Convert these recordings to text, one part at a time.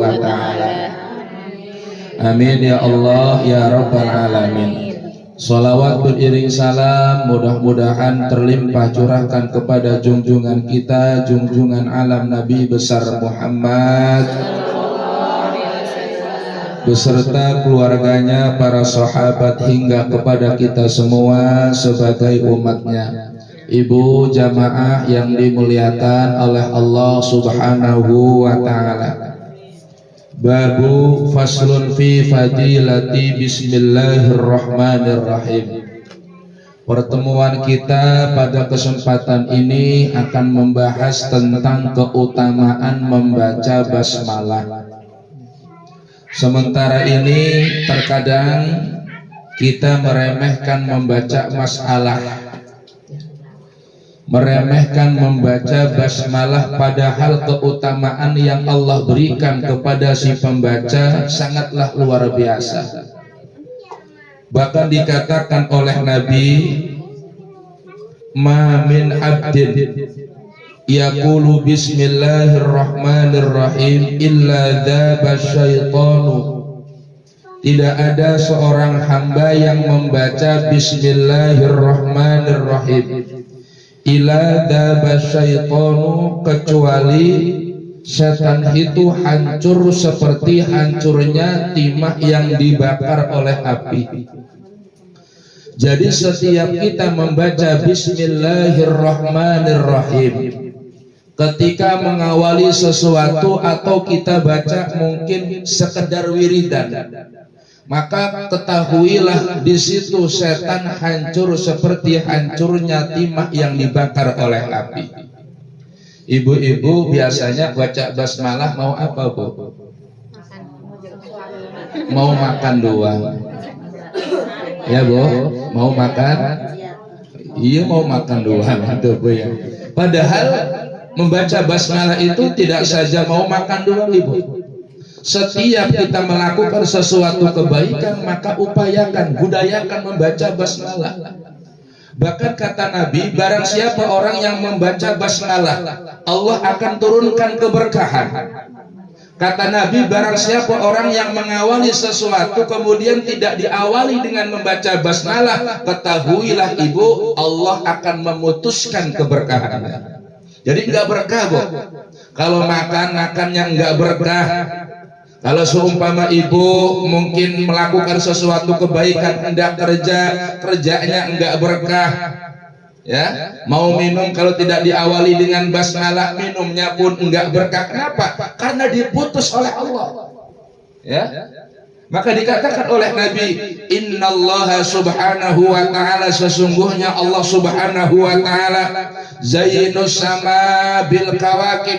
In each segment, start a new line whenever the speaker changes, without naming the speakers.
wa ta'ala. Amin ya Allah ya Rabbal Alamin. Salawat beriring salam mudah-mudahan terlimpah curahkan kepada junjungan kita, junjungan alam Nabi besar Muhammad beserta keluarganya, para sahabat hingga kepada kita semua sebagai umatnya. Ibu jamaah yang dimuliakan oleh Allah Subhanahu wa ta'ala. Babu faslun fi fadilati bismillahirrahmanirrahim. Pertemuan kita pada kesempatan ini akan membahas tentang keutamaan membaca basmalah. Sementara ini terkadang kita meremehkan membaca masalah, meremehkan membaca basmalah, padahal keutamaan yang Allah berikan kepada si pembaca sangatlah luar biasa. Bahkan dikatakan oleh Nabi, ma min abdin yaqulu bismillahirrahmanirrahim illa dzaba syaitanu. Tidak ada seorang hamba yang membaca bismillahirrahmanirrahim ila dzaba syaitanu, kecuali setan itu hancur seperti hancurnya timah yang dibakar oleh api. Jadi setiap kita membaca bismillahirrahmanirrahim ketika mengawali sesuatu atau kita baca mungkin sekedar wiridan, maka ketahuilah di situ setan hancur seperti hancurnya timah yang dibakar oleh api. Ibu-ibu biasanya baca basmalah mau apa, Bu? Mau makan doang. Ya, Bu? Mau makan? Iya, mau makan doang itu, Bu ya. Padahal membaca basmalah itu tidak saja mau makan doang, Ibu. Setiap kita melakukan sesuatu kebaikan, maka upayakan, budayakan membaca basmalah. Bahkan kata Nabi, barang siapa orang yang membaca basmalah, Allah akan turunkan keberkahan. Kata Nabi, barang siapa orang yang mengawali sesuatu kemudian tidak diawali dengan membaca basmalah, ketahuilah ibu, Allah akan memutuskan keberkahannya. Jadi enggak berkah, Bu. Kalau makannya enggak berkah. Kalau seumpama ibu mungkin melakukan sesuatu kebaikan, hendak kerjanya enggak berkah, ya. Mau minum kalau tidak diawali dengan basmalah, minumnya pun enggak berkah. Kenapa? Karena diputus oleh Allah, ya. Maka dikatakan oleh Nabi, innallaha subhanahu wa ta'ala, sesungguhnya Allah subhanahu wa ta'ala zainus sama bil kawakib,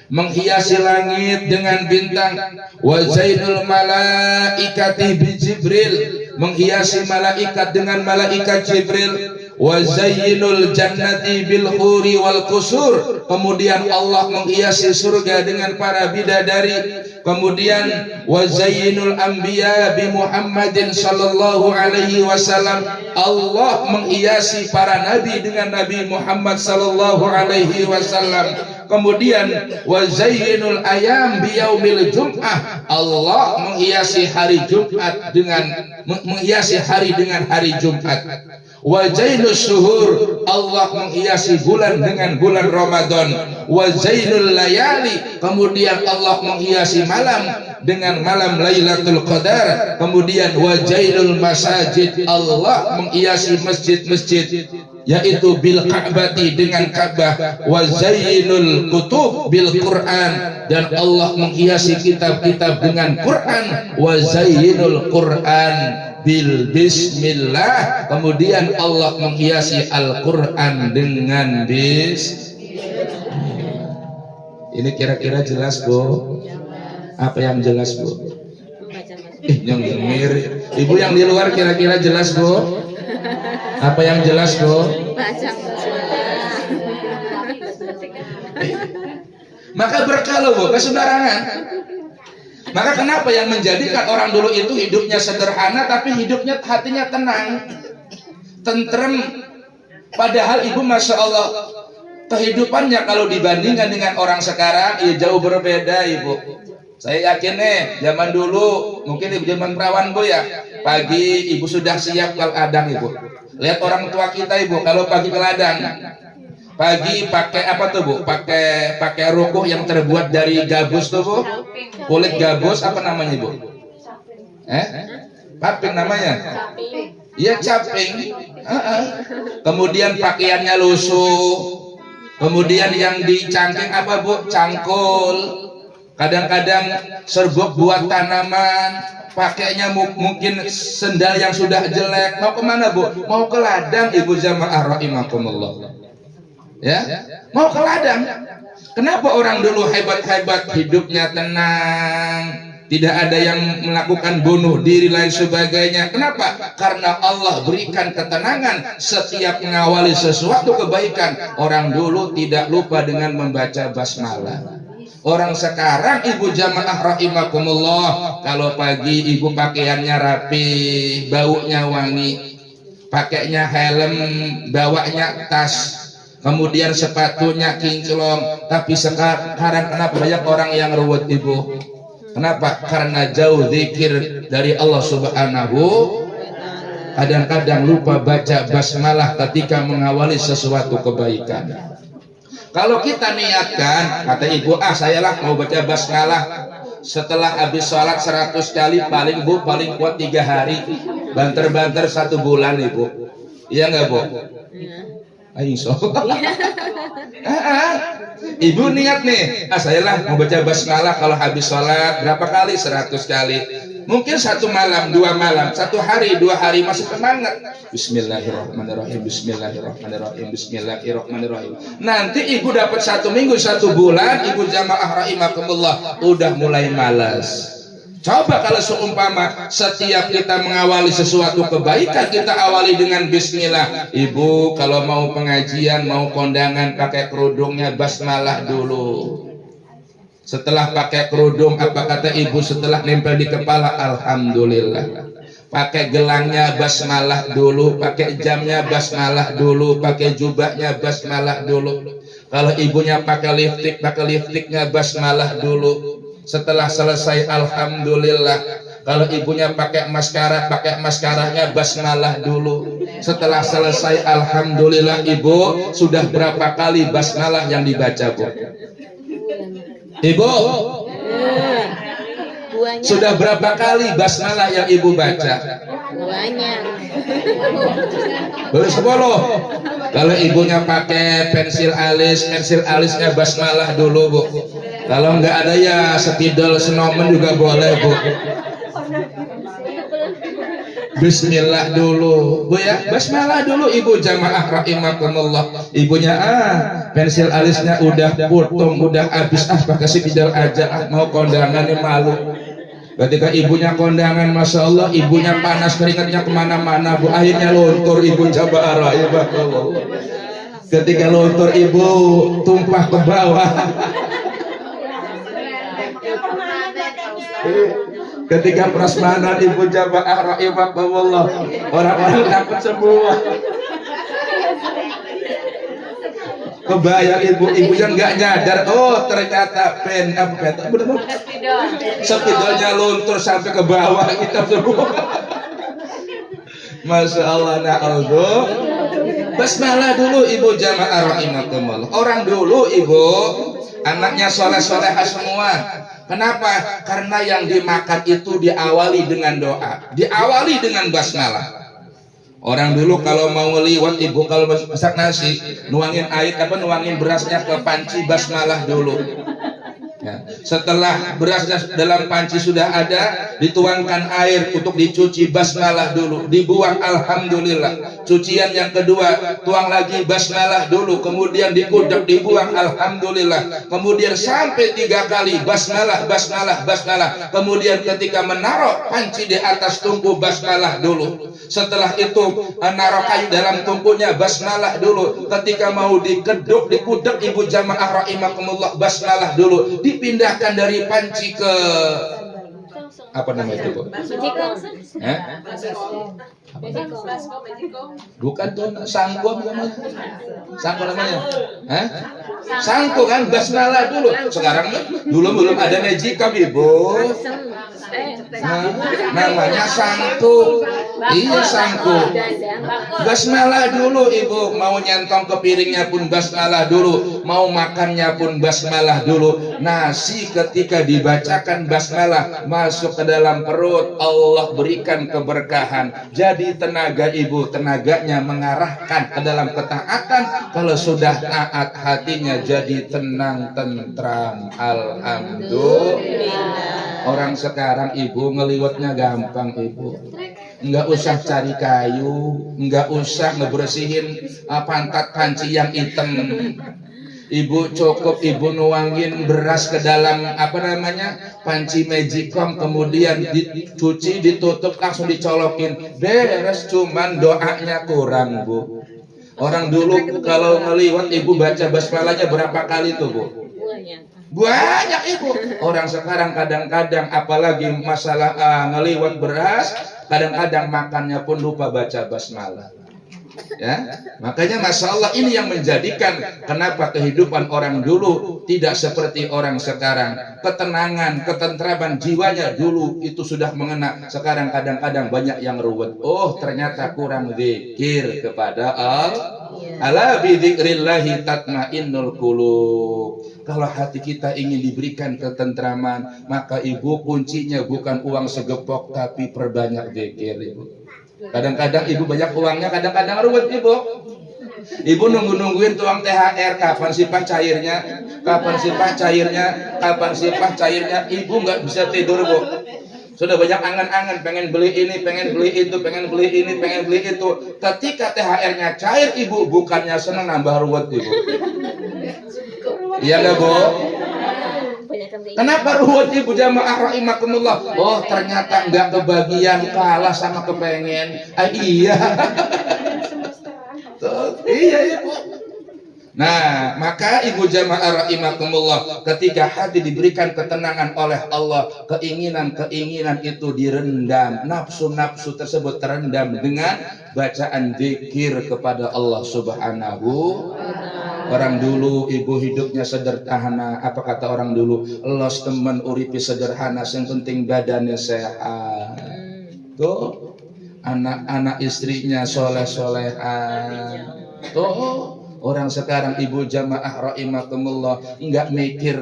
menghiasi langit dengan bintang, wa zainul malaikati bi Jibril, menghiasi malaikat dengan malaikat Jibril, wa zainul jannati bil huri wal kusur, kemudian Allah menghiasi surga dengan para bidadari, kemudian wa zainul anbiya bi Muhammadin sallallahu alaihi wasallam, Allah menghiasi para nabi dengan Nabi Muhammad sallallahu alaihi wasallam, kemudian wa zainul ayam bi yaumil jum'ah, Allah menghiasi hari Jumat dengan menghiasi hari dengan hari Jumat, wa zainus suhur, Allah menghiasi bulan dengan bulan Ramadan, wa zainul layali, kemudian Allah menghiasi malam dengan malam Lailatul Qadar, kemudian wa zainul masajid, Allah menghiasi masjid-masjid yaitu bil Ka'bati dengan Ka'bah, wa zainul kutub bil Quran, dan Allah menghiasi kitab-kitab dengan Quran, wa zainul Quran bil bismillah, kemudian Allah menghiasi Al-Quran dengan Ini kira-kira jelas, Bu? Apa yang jelas, Bu? Yang mirip. Ibu yang di luar kira-kira jelas, Bu? Apa yang jelas, Bu? Maka berkah loh, Bu, kesembarangan. Maka kenapa yang menjadikan orang dulu itu hidupnya sederhana tapi hidupnya hatinya tenang, tentrem. Padahal ibu masya Allah kehidupannya kalau dibandingkan dengan orang sekarang ya jauh berbeda, ibu. Saya yakin nih, zaman dulu, mungkin ibu zaman perawan bu ya, pagi ibu sudah siap ke ladang ibu. Lihat orang tua kita ibu, kalau pagi ke ladang, pagi pakai apa tuh bu? Pakai rukuh yang terbuat dari gabus tuh bu, kulit gabus apa namanya bu? Paping namanya? Iya caping. Kemudian pakaiannya lusuh. Kemudian yang dicangking apa bu? Cangkul. Kadang-kadang serbuk buat tanaman, pakainya mungkin sendal yang sudah jelek. Mau kemana bu? Mau ke ladang ibu jamaah rahimakumullah. Ya, mau ke ladang. Kenapa orang dulu hebat-hebat, hidupnya tenang, tidak ada yang melakukan bunuh diri lain sebagainya? Kenapa? Karena Allah berikan ketenangan setiap mengawali sesuatu kebaikan. Orang dulu tidak lupa dengan membaca basmalah. Orang sekarang ibu jamaah rahimakumullah, kalau pagi ibu pakaiannya rapi, baunya wangi, pakainya helm, bawanya tas, kemudian sepatunya kinclong. Tapi sekarang kenapa banyak orang yang ruwet ibu? Kenapa? Karena jauh zikir dari Allah Subhanahu. Kadang-kadang lupa baca basmalah ketika mengawali sesuatu kebaikan. Kalau kita niatkan, kata ibu, saya lah mau baca basmalah setelah habis sholat 100 kali, paling kuat 3 hari, banter-banter 1 bulan ibu. Iya nggak bu? Insya Allah. Ibu niat nih, saya lah mau baca basmalah kalau habis sholat berapa kali? 100 kali. Mungkin 1 malam, 2 malam, 1 hari, 2 hari masih semangat. Bismillahirrahmanirrahim, Bismillahirrahmanirrahim, Bismillahirrahmanirrahim. Nanti ibu dapat 1 minggu, 1 bulan, ibu jamaah rahimakumullah udah mulai malas. Coba kalau seumpama setiap kita mengawali sesuatu kebaikan, kita awali dengan bismillah. Ibu kalau mau pengajian, mau kondangan, pakai kerudungnya basmalah dulu. Setelah pakai kerudung, apa kata ibu setelah nempel di kepala? Alhamdulillah. Pakai gelangnya basmalah dulu, pakai jamnya basmalah dulu, pakai jubahnya basmalah dulu. Kalau ibunya pakai lipstiknya basmalah dulu. Setelah selesai alhamdulillah. Kalau ibunya pakai maskaranya basmalah dulu. Setelah selesai alhamdulillah, ibu sudah berapa kali basmalah yang dibaca bu? Ibu sudah berapa kali basmalah yang ibu baca?
Banyak.
Baru 10. Kalau ibunya pakai pensil alisnya basmalah dulu bu. Kalau nggak ada ya spidol senomen juga boleh bu. Bismillah dulu bu ya, basmalah dulu ibu jamaah rahimakumullah. Ibunya pensil alisnya udah potong, udah habis, pakai spidol aja, mau kondangan ini malu. Ketika ibunya kondangan, masya Allah, ibunya panas, keringatnya kemana-mana bu, akhirnya lontor ibu jamaah rahimakumullah. Ketika lontor ibu tumpah ke bawah. Ketika prasmanan ibu jamaah rahimakumullah, orang-orang dapat semua. Kebayang ibu yang nggak nyadar, ternyata spidolnya luntur sampai ke bawah kita semua. Masya Allah, na'udhu. Basmalah dulu ibu jamaah rahimakumullah. Orang dulu ibu anaknya soleh-solehah semua. Kenapa? Karena yang dimakan itu diawali dengan doa, diawali dengan basmalah. Orang dulu kalau mau ngeliwat ibu, kalau masak nasi, nuangin berasnya ke panci basmalah dulu. Ya. Setelah berasnya dalam panci sudah ada, dituangkan air untuk dicuci basmalah dulu, dibuang alhamdulillah. Cucian yang kedua, tuang lagi basmalah dulu, kemudian dikudek, dibuang alhamdulillah. Kemudian sampai 3 kali basmalah. Kemudian ketika menaruh panci di atas tungku basmalah dulu. Setelah itu naruh kayu dalam tungkunya basmalah dulu. Ketika mau dikeduk, dikudek ibu jamaah rahimakumullah basmalah dulu. Dipindahkan dari panci ke Apa nama itu, Bu? Eh? Bukan tuh sangko namanya. Sangko namanya. Eh? Sangko kan basmalah dulu. Sekarang dulu belum ada magicom, Ibu. Namanya sangko. Iya sangko. Basmalah dulu, Ibu. Mau nyentong ke piringnya pun basmalah dulu. Mau makannya pun basmalah dulu. Nasi ketika dibacakan basmalah masuk ke dalam perut, Allah berikan keberkahan. Jadi tenaga ibu, tenaganya mengarahkan ke dalam ketaatan. Kalau sudah taat, hatinya jadi tenang, tentram. Alhamdulillah. Orang sekarang ibu ngeliwatnya gampang, Ibu. Enggak usah cari kayu, enggak usah ngebersihin pantat panci yang hitam. Ibu cukup ibu nuangin beras ke dalam panci magicom, kemudian dicuci, ditutup, langsung dicolokin, beres. Cuman doanya kurang, Bu. Orang dulu kalau ngeliwat ibu baca basmalahnya berapa kali tuh, Bu? Banyak, Ibu. Orang sekarang kadang-kadang apalagi masalah ngeliwat beras, kadang-kadang makannya pun lupa baca basmalah. Ya, makanya Masya Allah ini yang menjadikan kenapa kehidupan orang dulu tidak seperti orang sekarang. Ketenangan, ketentraman jiwanya dulu itu sudah mengena. Sekarang kadang-kadang banyak yang ruwet. Oh, ternyata kurang zikir kepada Allah. Ala bi dzikrillahi tatmainnul qulub. Kalau hati kita ingin diberikan ketentraman, maka ibu kuncinya bukan uang segepok tapi perbanyak zikir, Ibu. Kadang-kadang ibu banyak uangnya, kadang-kadang ruwet, Ibu. Ibu nungguin tuang THR, kapan sih Pak cairnya? Kapan sih Pak cairnya? Kapan sih Pak cairnya? Ibu nggak bisa tidur, Bu. Sudah banyak angan-angan, pengen beli ini, pengen beli itu, pengen beli ini, pengen beli itu. Ketika THR-nya cair, Ibu bukannya senang, nambah ruwet, Ibu. Iya nggak, Bu? Kenapa ruwet, Ibu jamaah rahimakumullah? Oh, ternyata nggak kebagian, kalah sama kepengen. Iya. Tuh, iya, Ibu. Nah, maka Ibu jamaah rahimakumullah, ketika hati diberikan ketenangan oleh Allah, keinginan-keinginan itu direndam, nafsu-nafsu tersebut terendam dengan bacaan zikir kepada Allah Subhanahu. Orang dulu ibu hidupnya sederhana. Apa kata orang dulu? Los temen uripi sederhana, yang penting badannya sehat. Tuh, anak-anak istrinya soleh-solehan. Tuh, orang sekarang ibu jamaah rahimakumullah enggak mikir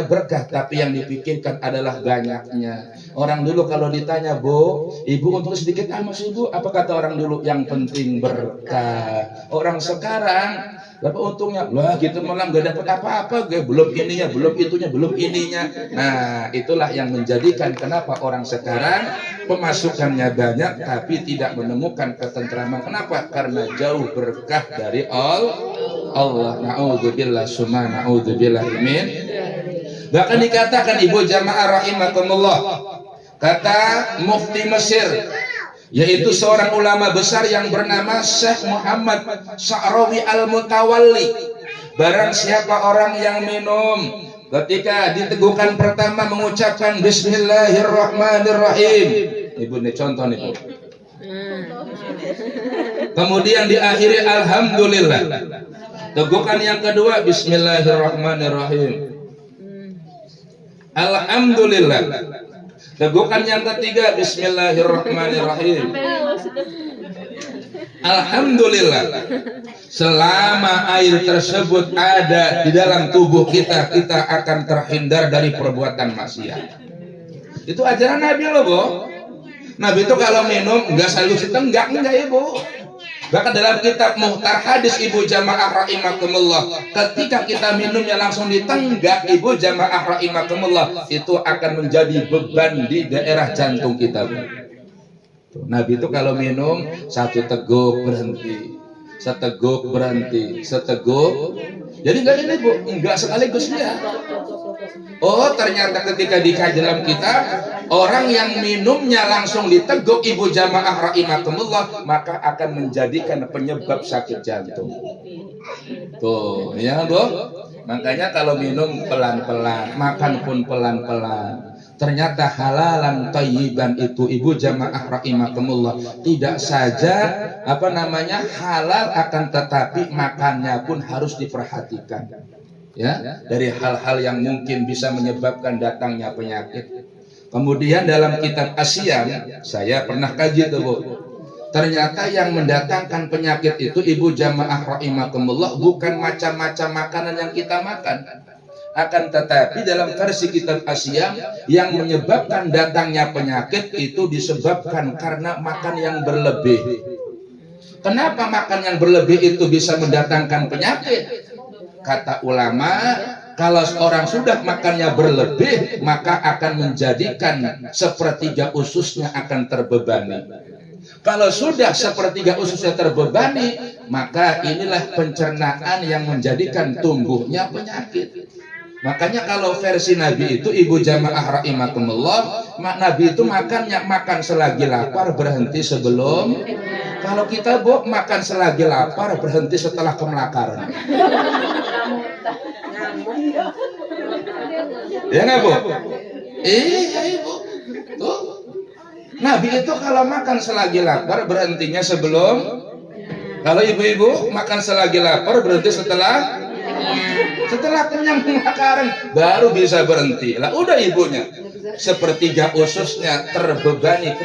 berkah, tapi yang dipikirkan adalah banyaknya. Orang dulu kalau ditanya, Bu, ibu untuk sedikit amas ibu, apa kata orang dulu? Yang penting berkah. Orang sekarang berapa untungnya? Wah, gitu malam gak dapat apa-apa, belum ininya, belum itunya, belum ininya. Nah, itulah yang menjadikan kenapa orang sekarang pemasukannya banyak tapi tidak menemukan ketentraman. Kenapa? Karena jauh berkah dari Allah. Na'udzubillah summa na'udzubillah min. Bahkan dikatakan ibu jamaah rahimakumullah, kata mufti Mesir, yaitu seorang ulama besar yang bernama Syekh Muhammad Sya'rawi Al-Mutawalli, barang siapa orang yang minum ketika diteguhkan pertama mengucapkan Bismillahirrahmanirrahim, ibu ini contoh nih, Bu. Kemudian diakhiri Alhamdulillah. Tegukan yang kedua Bismillahirrahmanirrahim, Alhamdulillah. Tegukan yang ketiga Bismillahirrahmanirrahim, Alhamdulillah. Selama air tersebut ada di dalam tubuh kita, kita akan terhindar dari perbuatan maksiat. Itu ajaran Nabi loh, Bu. Nabi itu kalau minum enggak selalu ditenggak, enggak, Ibu. Bahkan dalam kitab Muhtar Hadis ibu jamaah rahimakumullah, ketika kita minumnya langsung ditenggak, ibu jamaah rahimakumullah, itu akan menjadi beban di daerah jantung kita. Nabi itu kalau minum satu teguk berhenti, seteguk berhenti, seteguk. Jadi enggak ini, Bu, enggak sekaligus dia. Oh, ternyata ketika dikaji dalam kitab, orang yang minumnya langsung diteguk ibu jamaah rahimakumullah, maka akan menjadikan penyebab sakit jantung. Tuh, ya, Bu. Makanya kalau minum pelan-pelan, makan pun pelan-pelan. Ternyata halalan thayyiban itu ibu jamaah rahimakumullah tidak saja halal, akan tetapi makannya pun harus diperhatikan. Ya, dari hal-hal yang mungkin bisa menyebabkan datangnya penyakit. Kemudian dalam kitab Asyam saya pernah kaji tuh Bu. Ternyata yang mendatangkan penyakit itu ibu jamaah rahimakumullah bukan macam-macam makanan yang kita makan. Akan tetapi dalam versi kitab Asyam yang menyebabkan datangnya penyakit itu disebabkan karena makan yang berlebih. Kenapa makan yang berlebih itu bisa mendatangkan penyakit? Kata ulama, kalau orang sudah makannya berlebih, maka akan menjadikan sepertiga ususnya akan terbebani. Kalau sudah sepertiga ususnya terbebani, maka inilah pencernaan yang menjadikan tumbuhnya penyakit. Makanya kalau versi Nabi itu ibu jamaah rahimakumullah, Nabi itu makan selagi lapar, berhenti sebelum. Kalau kita Bu makan selagi lapar, berhenti setelah kemelakaran. Ya nggak Bu? Iya Ibu. Tuh. Nabi itu kalau makan selagi lapar berhentinya sebelum. Kalau ibu-ibu makan selagi lapar berhenti setelah kenyang kemakaran baru bisa berhenti. Lah udah ibunya sepertiga ususnya terbebani.